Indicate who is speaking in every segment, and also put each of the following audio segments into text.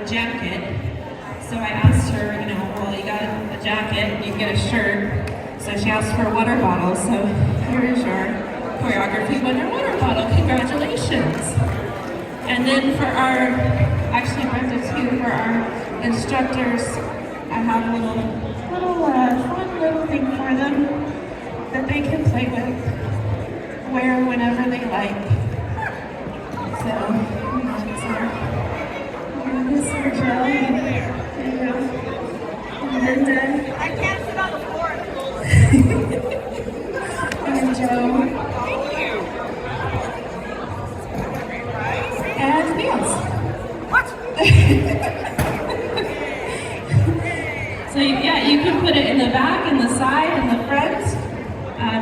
Speaker 1: a jacket. So I asked her, you know, well, you got a jacket, you get a shirt. So she asked for a water bottle. So here is your choreography winner water bottle. Congratulations. And then for our, actually Brenda too, for our instructors, I have a fun little thing for them that they can play with, wear whenever they like. So, this is our Joe. Brenda.
Speaker 2: I can't sit on the floor.
Speaker 1: And Joe.
Speaker 2: Thank you.
Speaker 1: And Niels.
Speaker 2: What?
Speaker 1: So yeah, you can put it in the back, in the side, in the front.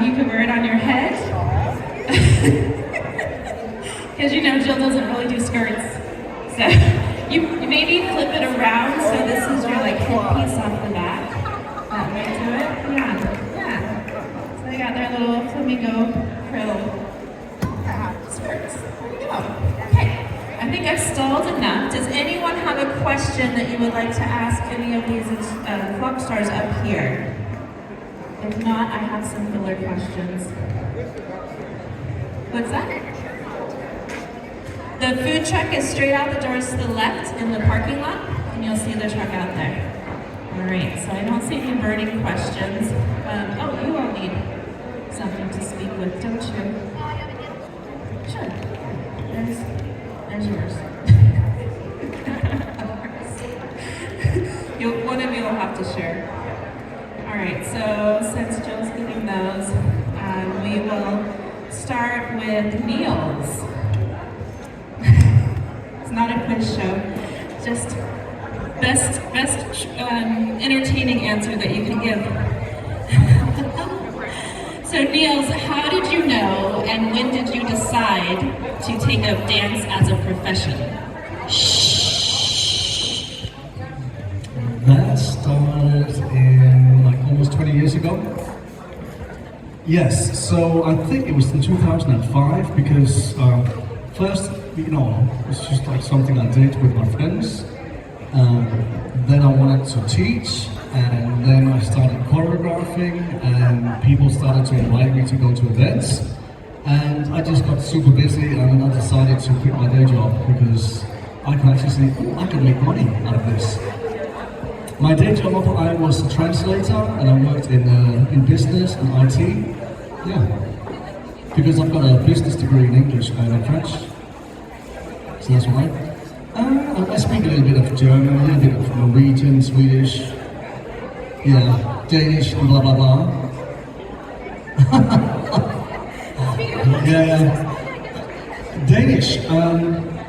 Speaker 1: You can wear it on your head. Because you know Jill doesn't really do skirts. So you maybe flip it around so this is your like headpiece off the back. That way to it. Yeah. So they got their little flamingo frill skirts. There you go. Okay. I think I've stalled enough. Does anyone have a question that you would like to ask any of these Flockstars up here? If not, I have some filler questions. What's that? The food truck is straight out the doors to the left in the parking lot, and you'll see the truck out there. All right, so I don't see any burning questions. Oh, you all need something to speak with, don't you? Sure. There's yours. One of you will have to share. All right, so since Jill's getting those, we will start with Niels. It's not a quiz show, just best entertaining answer that you can give. So Niels, how did you know and when did you decide to take up dance as a profession?
Speaker 3: That started in like almost 20 years ago. Yes, so I think it was in 2005 because first, you know, it's just like something I did with my friends. Then I wanted to teach, and then I started choreographing, and people started to invite me to go to events. And I just got super busy, and I decided to quit my day job because I can actually see, oh, I can make money out of this. My day job, I was a translator, and I worked in business and IT. Yeah, because I've got a business degree in English and French. So that's why. I speak a little bit of German, a little bit of Norwegian, Swedish, yeah, Danish, and blah blah blah. Yeah. Danish.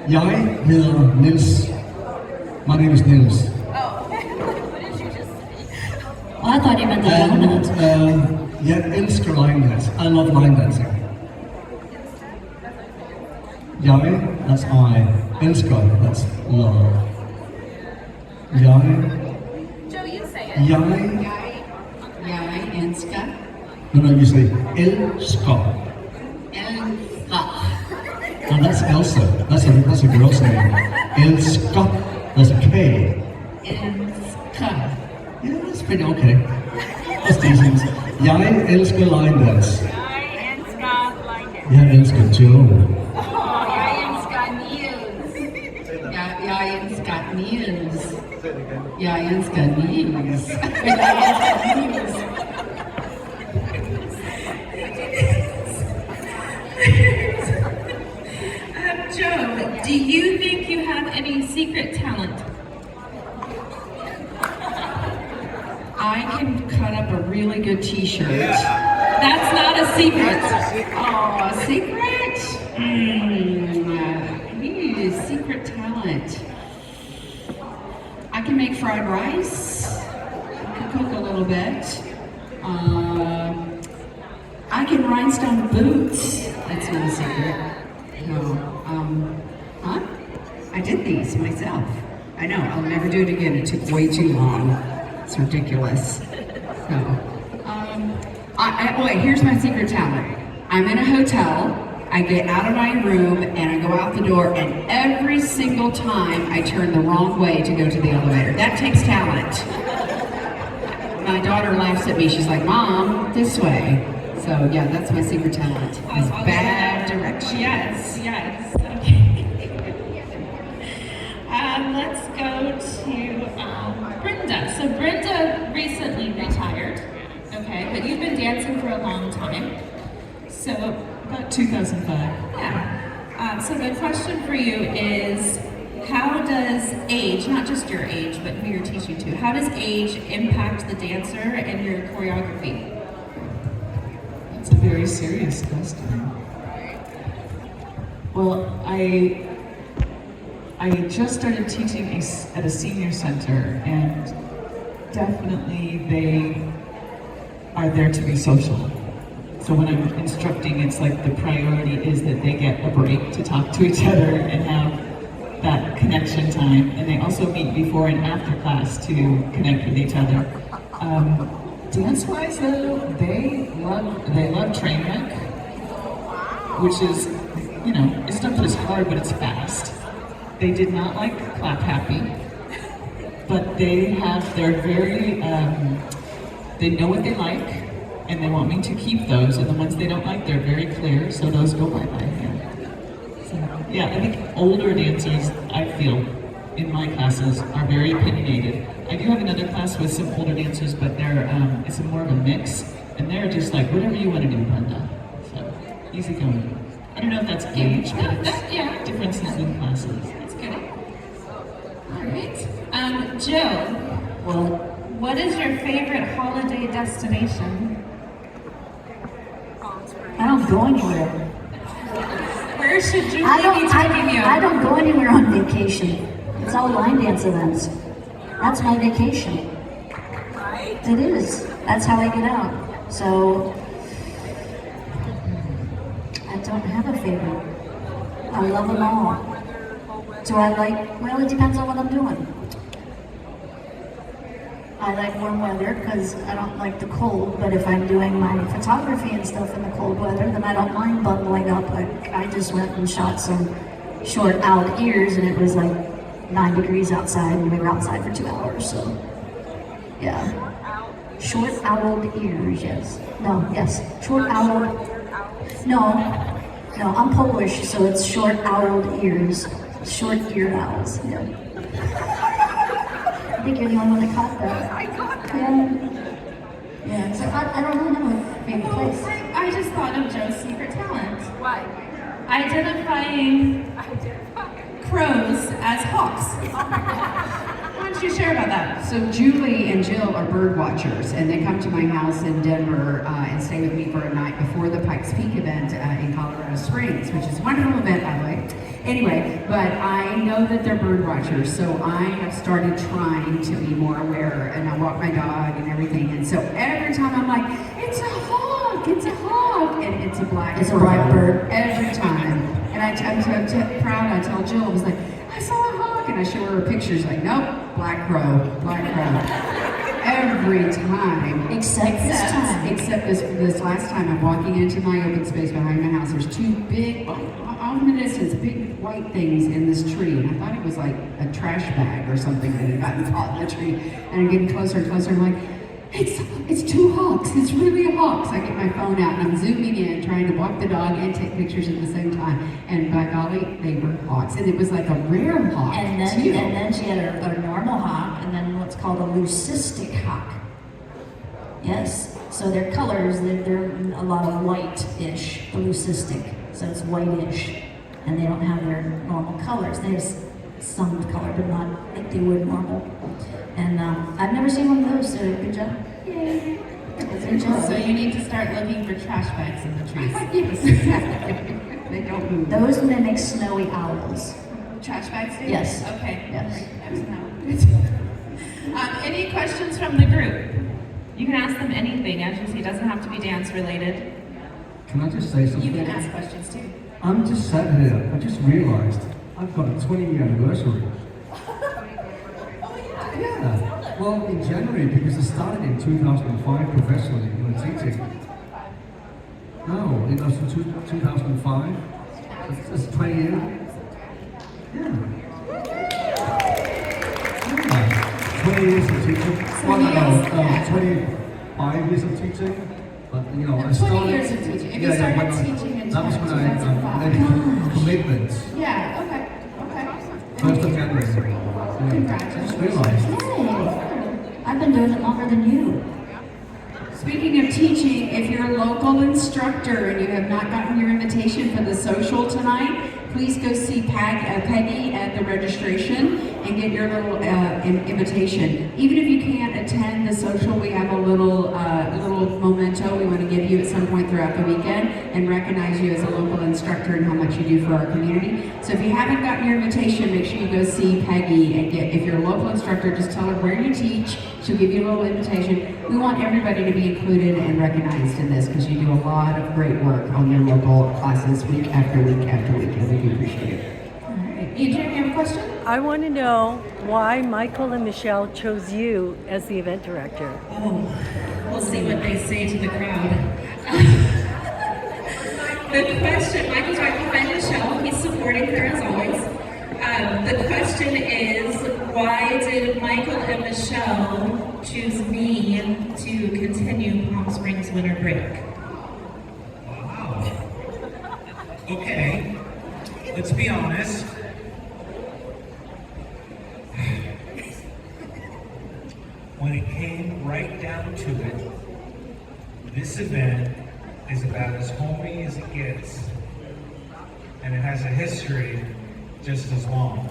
Speaker 3: Jeg hedder Niels. My name is Niels.
Speaker 2: Oh, what did you just say?
Speaker 1: Oh, I thought you meant the donut.
Speaker 3: And jeg elsker line dance. I love line dancing. Jeg, that's I. Elsker, that's love. Jeg.
Speaker 2: Joe, you say it.
Speaker 4: Jeg elsker.
Speaker 3: No, you say elsker.
Speaker 4: Elsker.
Speaker 3: Oh, that's Elsa. That's a girl's name. Elsker. That's a K.
Speaker 4: Elsker.
Speaker 3: Yeah, that's pretty okay. That's decent. Jeg elsker line dance.
Speaker 2: Jeg elsker line dance.
Speaker 3: Jeg elsker Joe.
Speaker 4: Jeg elsker Niels. Jeg elsker Niels. Jeg elsker Niels.
Speaker 1: Joe, do you think you have any secret talent?
Speaker 4: I can cut up a really good t-shirt.
Speaker 1: That's not a secret.
Speaker 4: Oh, a secret? Secret talent. I can make fried rice. I can cook a little bit. I can rhinestone boots. That's not a secret. No. I did these myself. I know, I'll never do it again. It took way too long. It's ridiculous. So, wait, here's my secret talent. I'm in a hotel. I get out of my room and I go out the door, and every single time I turn the wrong way to go to the elevator. That takes talent. My daughter laughs at me. She's like, "Mom, this way." So yeah, that's my secret talent. Is bad direction.
Speaker 1: Yes, yes. Okay. Let's go to Brenda. So Brenda recently retired, okay, but you've been dancing for a long time. So
Speaker 5: About 2005.
Speaker 1: yeah. So the question for you is, how does age, not just your age, but who you're teaching to, how does age impact the dancer and your choreography?
Speaker 5: That's a very serious question. Well, I just started teaching at a senior center, and definitely they are there to be social. So when I'm instructing, it's like the priority is that they get a break to talk to each other and have that connection time. And they also meet before and after class to connect with each other. Dance-wise though, they love train wreck, which is, you know, it's not that it's hard, but it's fast. They did not like clap happy, but they're very, they know what they like, and they want me to keep those, and the ones they don't like, they're very clear, so those go bye-bye. So, yeah, I think older dancers, I feel, in my classes, are very opinionated. I do have another class with some older dancers, but it's more of a mix, and they're just like, whatever you want to do, Brenda. So, easy going. I don't know if that's age, but it's differences in classes.
Speaker 1: That's good. All right. Jill,
Speaker 6: Well,
Speaker 1: what is your favorite holiday destination?
Speaker 6: I don't go anywhere.
Speaker 1: Where should Julie
Speaker 6: I
Speaker 1: be taking you?
Speaker 6: don't go anywhere on vacation. It's all line dance events. That's my vacation. It is. That's how I get out. So I don't have a favorite. I love them all. Do I like? Well, it depends on what I'm doing. I like warm weather because I don't like the cold, but if I'm doing my photography and stuff in the cold weather, then I don't mind bundling up. Like, I just went and shot some short owled ears, and it was like 9 degrees outside, and we were outside for 2 hours, so yeah. Short owled ears, yes. No, yes. Short owled. No, I'm Polish, so it's short owled ears. Short eared owls, yeah. I think you're the only one that caught that.
Speaker 1: I got that.
Speaker 6: Yeah, so I don't really have a favorite place.
Speaker 1: I just thought of Joe's secret talent.
Speaker 2: What?
Speaker 1: Identifying crows as hawks. Why don't you share about that?
Speaker 4: So Julie and Jill are bird watchers, and they come to my house in Denver and stay with me for a night before the Pikes Peak event in Colorado Springs, which is a wonderful event, by the way. Anyway, but I know that they're bird watchers, so I have started trying to be more aware, and I walk my dog and everything, and so every time I'm like, it's a hawk, and it's a black
Speaker 6: It's a black bird.
Speaker 4: every time. And I'm so proud, I tell Jill, I was like, I saw a hawk, and I show her pictures, like, nope, black crow. Every time.
Speaker 6: Except this time.
Speaker 4: Except this last time, I'm walking into my open space behind my house. There's two big, off in the distance, big white things in this tree. And I thought it was like a trash bag or something that had gotten caught in the tree. And I'm getting closer and closer. I'm like, it's two hawks. It's really a hawk. So I get my phone out and I'm zooming in, trying to walk the dog and take pictures at the same time. And by golly, they were hawks. And it was like a rare hawk.
Speaker 6: And then she had a normal hawk, and then what's called a leucistic hawk. Yes. So their colors, they're a lot of white-ish, the leucistic. So it's whitish, and they don't have their normal colors. They have some color, but not like they would normal. And I've never seen one of those, so good job. Yay. Good job.
Speaker 1: So you need to start looking for trash bags in the trees.
Speaker 4: Yes, exactly. They don't move.
Speaker 6: Those mimic snowy owls.
Speaker 1: Trash bags do?
Speaker 6: Yes.
Speaker 1: Okay.
Speaker 6: Yes.
Speaker 1: Good to know. Any questions from the group? You can ask them anything. As you see, it doesn't have to be dance related.
Speaker 3: Can I just say something?
Speaker 1: You can ask questions too.
Speaker 3: I'm just sat here, I just realised I've got a 20-year anniversary. Yeah, well, in January, because I started in 2005 professionally in teaching. No, it was in 2005. It's 20 years. Yeah. 20 years of teaching. Well, no, 25 years of teaching. But you know, I
Speaker 4: 20
Speaker 3: started.
Speaker 4: years of teaching. If you started
Speaker 3: when
Speaker 4: teaching in
Speaker 3: that was when I
Speaker 4: 2005.
Speaker 3: made commitments.
Speaker 4: Yeah, okay.
Speaker 3: First of January. Yeah.
Speaker 4: Congratulations.
Speaker 3: Just realized.
Speaker 6: Yay. I've been doing it longer than you.
Speaker 4: Speaking of teaching, if you're a local instructor and you have not gotten your invitation for the social tonight, please go see Peggy at the registration and get your little invitation. Even if you can't attend the social, we have a little memento we want to give you at some point throughout the weekend and recognize you as a local instructor and how much you do for our community. So if you haven't gotten your invitation, make sure you go see Peggy and if you're a local instructor, just tell her where you teach. She'll give you a little invitation. We want everybody to be included and recognized in this because you do a lot of great work on your local classes week after week after week, and we do appreciate it. All right. Adrian, you have a question?
Speaker 7: I want to know why Michael and Michelle chose you as the event director.
Speaker 1: Oh, we'll see what they say to the crowd. The question, Michael's right behind Michelle. He's supporting her as always. The question is, why did Michael and Michelle choose me to continue Palm Springs Winter Break?
Speaker 8: Wow. Okay, let's be honest. When it came right down to it, this event is about as homey as it gets, and it has a history just as long.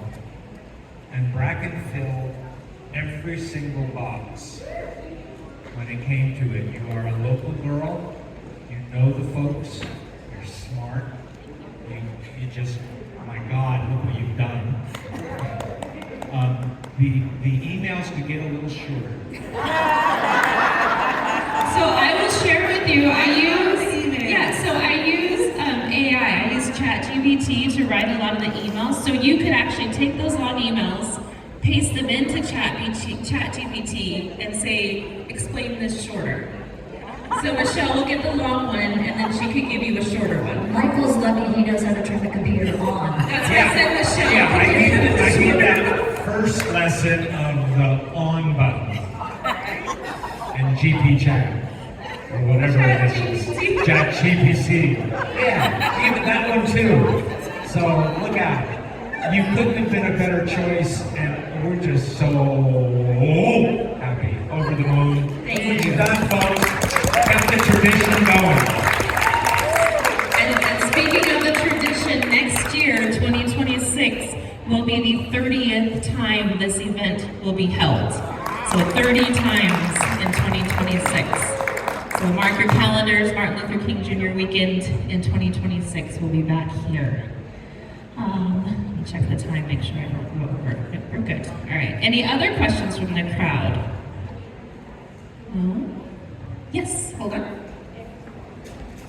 Speaker 8: And Bracken filled every single box when it came to it. You are a local girl, you know the folks, you're smart, you just, oh my God, look what you've done. The emails could get a little shorter.
Speaker 1: So I will share with you, I use AI, I use ChatGPT to write a lot of the emails. So you could actually take those long emails, paste them into ChatGPT and say, explain this shorter. So Michelle will get the long one and then she could give you a shorter one.
Speaker 6: Michael's lucky he knows how to turn the computer on.
Speaker 1: That's why I said Michelle.
Speaker 8: Yeah, I need that first lesson of the on button. And GP chat. Or whatever it is. Chat GPC. Yeah, even that one too. So look out. You couldn't have been a better choice, and we're just so happy. Over the moon.
Speaker 1: Thank
Speaker 8: What
Speaker 1: you.
Speaker 8: you done, folks? Kept the tradition going.
Speaker 1: And speaking of the tradition, next year, 2026, will be the 30th time this event will be held. So 30 times in 2026. So mark your calendars, Martin Luther King Jr. weekend in 2026, we'll be back here. Let me check the time, make sure I don't go over. Yep, we're good. All right, any other questions from the crowd? No? Yes, hold on.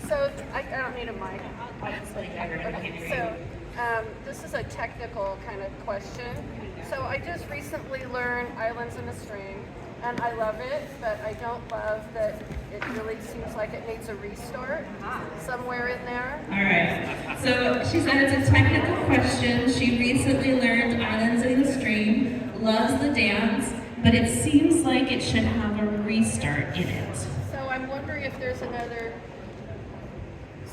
Speaker 9: So I don't need a mic. Okay, so this is a technical kind of question. So I just recently learned Islands in a String, and I love it, but I don't love that it really seems like it needs a restart somewhere in there.
Speaker 1: All right. So she said it's a technical question. She recently learned Islands in the Stream, loves the dance, but it seems like it should have a restart in it.
Speaker 9: So I'm wondering if there's another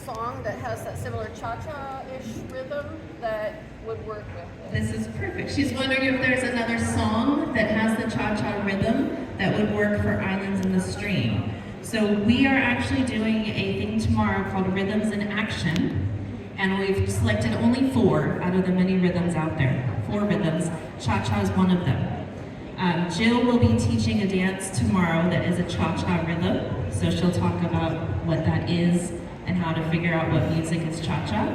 Speaker 9: song that has that similar cha-cha-ish rhythm that would work with it.
Speaker 1: This is perfect. She's wondering if there's another song that has the cha-cha rhythm that would work for Islands in the Stream. So we are actually doing a thing tomorrow called Rhythms in Action, and we've selected only 4 out of the many rhythms out there. 4 rhythms. Cha-cha is one of them. Jill will be teaching a dance tomorrow that is a cha-cha rhythm, so she'll talk about what that is and how to figure out what music is cha-cha.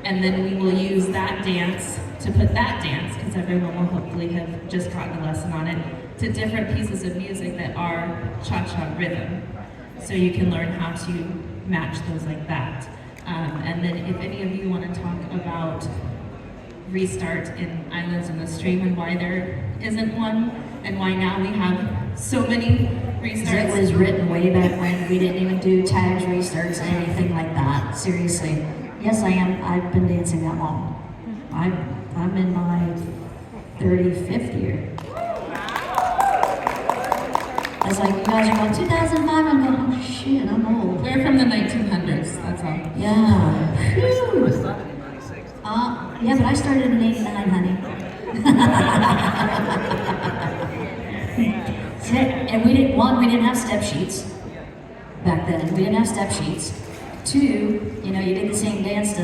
Speaker 1: And then we will use that dance to put that dance, because everyone will hopefully have just gotten a lesson on it, to different pieces of music that are cha-cha rhythm. So you can learn how to match those like that. And then if any of you want to talk about restart in Islands in the Stream and why there isn't one, and why now we have so many restarts.
Speaker 6: It was written way back when. We didn't even do tags, restarts, anything like that. Seriously. Yes, I am. I've been dancing that long. I'm in my 35th year. I was like, you guys are going 2005. I'm going, oh shit, I'm old.
Speaker 1: We're from the 1900s, that's all.
Speaker 6: Yeah. Whew. Yeah, but I started in '89, honey. And we didn't have step sheets back then. We didn't have step sheets. Two, you did the same dance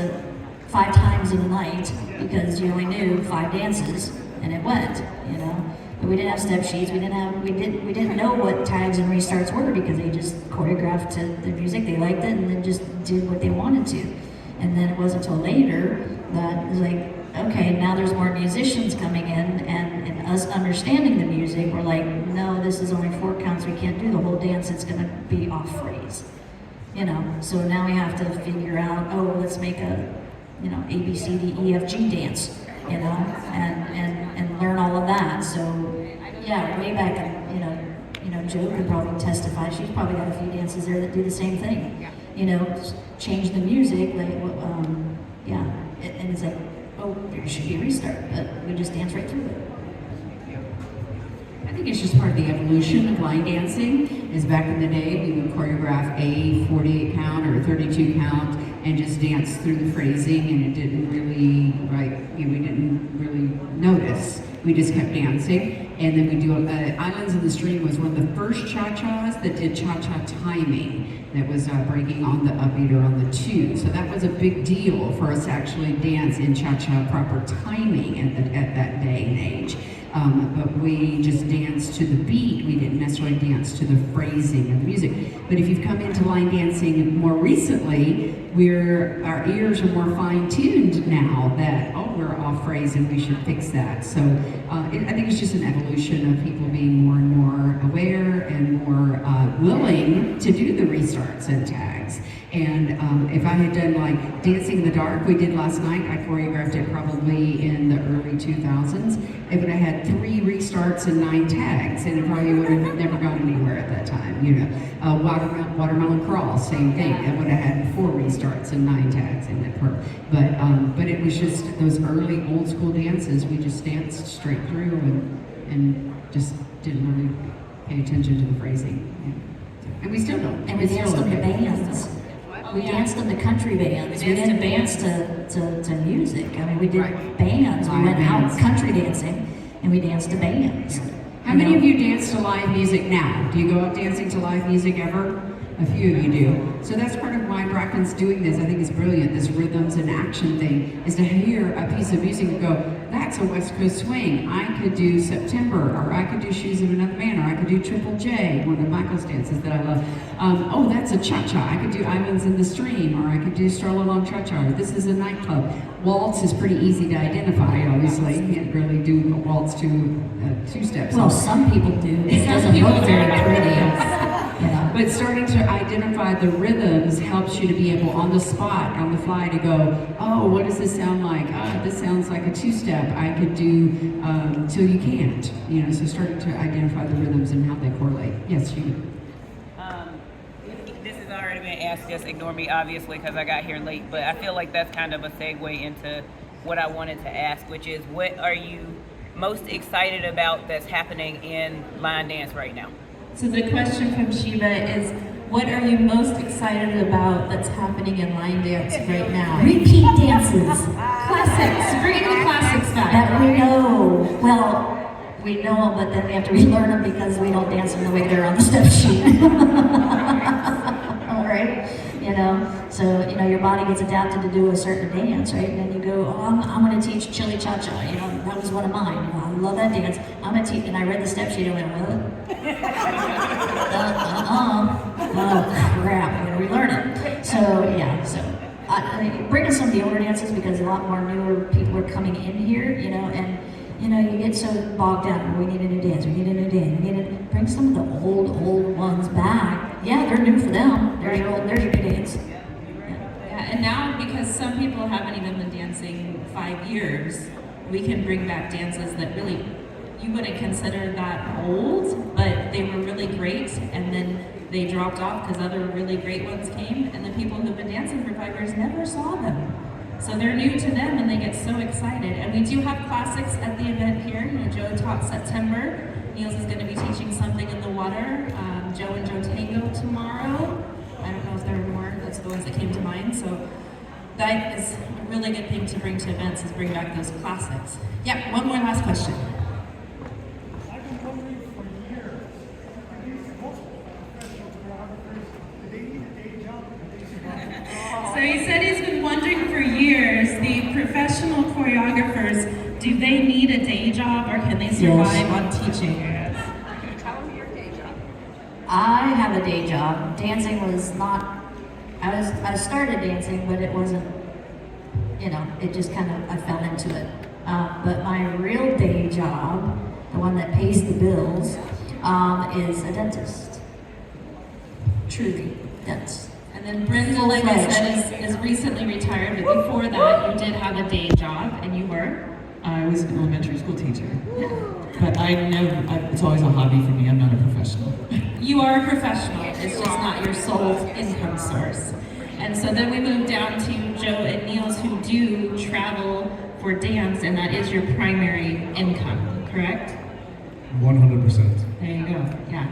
Speaker 6: 5 times in a night because you only knew 5 dances and it went, But we didn't have step sheets. We didn't know what tags and restarts were because they just choreographed to the music. They liked it and then just did what they wanted to. And then it wasn't until later that it was like, okay, now there's more musicians coming in and us understanding the music, we're like, no, this is only 4 counts, we can't do the whole dance, it's gonna be off phrase. So now we have to figure out, oh, let's make a, A, B, C, D, E, F, G dance, and learn all of that. So yeah, way back, Jo could probably testify, she's probably got a few dances there that do the same thing. Change the music, and it's like, oh, there should be a restart, but we just dance right through it.
Speaker 4: I think it's just part of the evolution of line dancing. Is back in the day we would choreograph a 48 count or a 32 count and just dance through the phrasing, and it didn't really, we didn't really notice. We just kept dancing, and then we do Islands in the Stream was one of the first cha-chas that did cha-cha timing. That was breaking on the upbeat or on the 2. So that was a big deal for us to actually dance in cha-cha proper timing at that day and age. But we just danced to the beat. We didn't necessarily dance to the phrasing of the music. But if you've come into line dancing more recently, our ears are more fine-tuned now that, oh, we're off phrase and we should fix that. So I think it's just an evolution of people being more and more aware and more willing to do the restarts and tags. And if I had done like Dancing in the Dark, we did last night, I choreographed it probably in the early 2000s. It would have had 3 restarts and 9 tags, and it probably would have never gone anywhere at that time, Watermelon Crawl, same thing. It would have had 4 restarts and 9 tags in it. But it was just those early old school dances, we just danced straight through and just didn't really pay attention to the phrasing. And we still don't.
Speaker 6: And we danced on the bands. We danced on the country bands. We didn't dance to music. I mean, we did bands. We went out country dancing, and we danced to bands.
Speaker 4: How many of you dance to live music now? Do you go out dancing to live music ever? A few of you do. So that's part of why Bracken's doing this. I think it's brilliant, this rhythms and action thing, is to hear a piece of music and go, that's a West Coast swing. I could do September, or I could do Shoes of Another Man, or I could do Triple J, one of Michael's dances that I love. Oh, that's a cha-cha. I could do Islands in the Stream, or I could do Stroll Along Cha-Cha, or this is a nightclub. Waltz is pretty easy to identify, obviously. You can't really do a waltz to 2 steps.
Speaker 6: Well, some people do. It doesn't look very pretty.
Speaker 4: But starting to identify the rhythms helps you to be able, on the spot, on the fly, to go, oh, what does this sound like? This sounds like a 2-step. I could do Till You Can't. So starting to identify the rhythms and how they correlate. Yes, you.
Speaker 10: This has already been asked, just ignore me, obviously, because I got here late, but I feel like that's kind of a segue into what I wanted to ask, which is, what are you most excited about that's happening in line dance right now?
Speaker 1: So the question from Sheba is, what are you most excited about that's happening in line dance right now?
Speaker 6: Repeat dances.
Speaker 1: Classics. Bring the classics back.
Speaker 6: That we know. Well, we know them, but then we have to relearn them because we don't dance them the way they're on the step sheet. All right? So, your body gets adapted to do a certain dance, right? And then you go, oh, I'm going to teach Chili Cha-Cha. That was one of mine. I love that dance. I'm going to teach, and I read the step sheet and I went, what? Oh, crap, I'm going to relearn it. So, yeah, I mean, bring us some of the older dances because a lot more newer people are coming in here, and you get so bogged down. We need a new dance. We need a new dance. We need to bring some of the old ones back. Yeah, they're new for them. There's your new dance.
Speaker 1: Yeah, and now because some people haven't even been dancing 5 years, we can bring back dances that really you wouldn't consider that old, but they were really great, and then they dropped off because other really great ones came, and the people who've been dancing for 5 years never saw them. So they're new to them and they get so excited. And we do have classics at the event here. You know, Joe taught September. Niels is going to be teaching something in the water. Joe and Joe Tango tomorrow. I don't know if there are more. That's the ones that came to mind. So that is a really good thing to bring to events, is bring back those classics. Yeah, one more last question.
Speaker 11: I've been wondering for years, most professional choreographers, do they need a day job?
Speaker 1: So he said he's been wondering for years, the professional choreographers, do they need a day job or can they survive on teaching?
Speaker 9: Tell them your day job.
Speaker 6: I have a day job. Dancing was not, I started dancing, but it wasn't, you know, it just kind of, I fell into it. But my real day job, the one that pays the bills, is a dentist. Truly, dentist.
Speaker 1: And then Brenda, like I said, is recently retired, but before that you did have a day job, and you were?
Speaker 5: I was an elementary school teacher. But it's always a hobby for me. I'm not a professional.
Speaker 1: You are a professional, it's just not your sole income source. And so then we moved down to Joe and Niels, who do travel for dance, and that is your primary income, correct?
Speaker 3: 100%.
Speaker 1: There you go, yeah.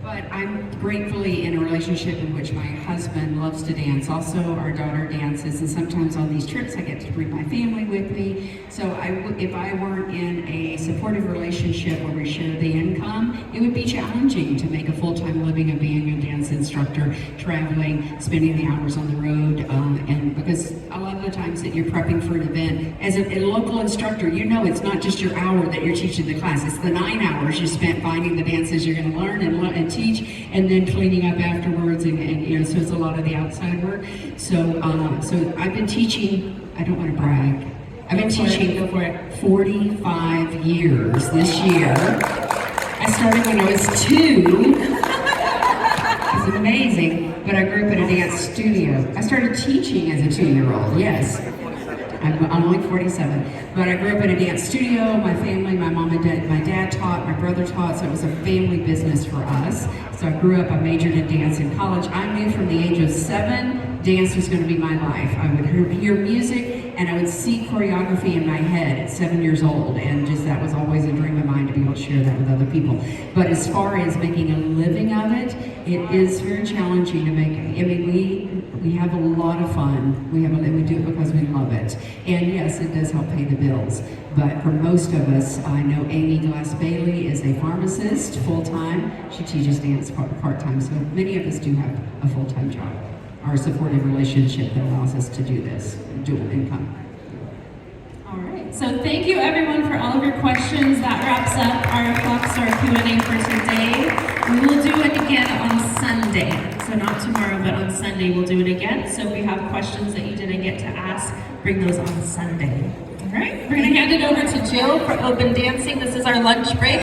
Speaker 4: But I'm gratefully in a relationship in which my husband loves to dance. Also, our daughter dances, and sometimes on these trips I get to bring my family with me. So if I weren't in a supportive relationship where we share the income, it would be challenging to make a full-time living of being a dance instructor, traveling, spending the hours on the road, and because a lot of the times that you're prepping for an event, as a local instructor, you know it's not just your hour that you're teaching the class, it's the 9 hours you spent finding the dances you're going to learn and teach, and then cleaning up afterwards, and you know, so it's a lot of the outside work. So I've been teaching, I don't want to brag, I've been teaching for 45 years this year. I started when I was 2. It's amazing, but I grew up in a dance studio. I started teaching as a 2-year-old, yes. I'm only 47, but I grew up in a dance studio. My family, my mom and dad, my dad taught, my brother taught, so it was a family business for us. So I grew up, I majored in dance in college. I knew from the age of 7, dance was going to be my life. I would hear music and I would see choreography in my head at 7 years old, and just that was always a dream of mine to be able to share that with other people. But as far as making a living of it, it is very challenging to make. I mean, we have a lot of fun. We do it because we love it. And yes, it does help pay the bills. But for most of us, I know Amy Glass Bailey is a pharmacist full-time. She teaches dance part-time. So many of us do have a full-time job. Our supportive relationship that allows us to do this, dual income.
Speaker 1: All right, so thank you everyone for all of your questions. That wraps up our Flockstar Q&A for today. We will do it again on Sunday. So not tomorrow, but on Sunday we'll do it again. So if you have questions that you didn't get to ask, bring those on Sunday. All right, we're gonna hand it over to Jill for open dancing. This is our lunch break.